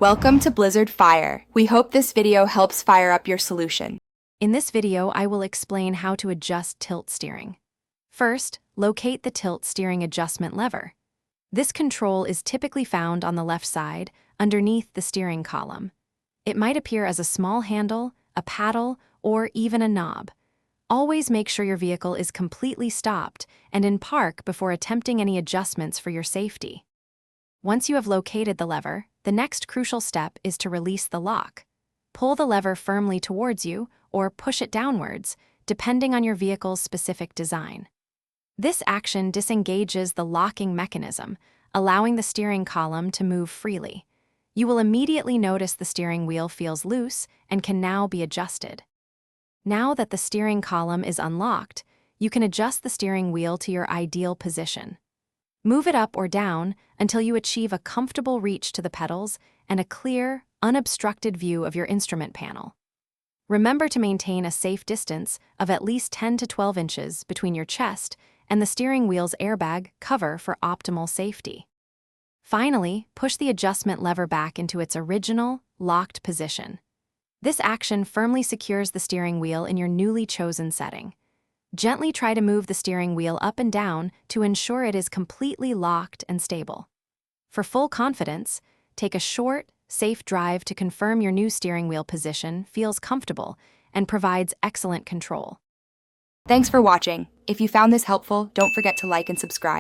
Welcome to Blizzard Fire. We hope this video helps fire up your solution. In this video, I will explain how to adjust tilt steering. First, locate the tilt steering adjustment lever. This control is typically found on the left side, underneath the steering column. It might appear as a small handle, a paddle, or even a knob. Always make sure your vehicle is completely stopped and in park before attempting any adjustments for your safety. Once you have located the lever, the next crucial step is to release the lock. Pull the lever firmly towards you or push it downwards, depending on your vehicle's specific design. This action disengages the locking mechanism, allowing the steering column to move freely. You will immediately notice the steering wheel feels loose and can now be adjusted. Now that the steering column is unlocked, you can adjust the steering wheel to your ideal position. Move it up or down until you achieve a comfortable reach to the pedals and a clear, unobstructed view of your instrument panel. Remember to maintain a safe distance of at least 10 to 12 inches between your chest and the steering wheel's airbag cover for optimal safety. Finally, push the adjustment lever back into its original, locked position. This action firmly secures the steering wheel in your newly chosen setting. Gently try to move the steering wheel up and down to ensure it is completely locked and stable. For full confidence, take a short, safe drive to confirm your new steering wheel position feels comfortable and provides excellent control. Thanks for watching. If you found this helpful, don't forget to like and subscribe.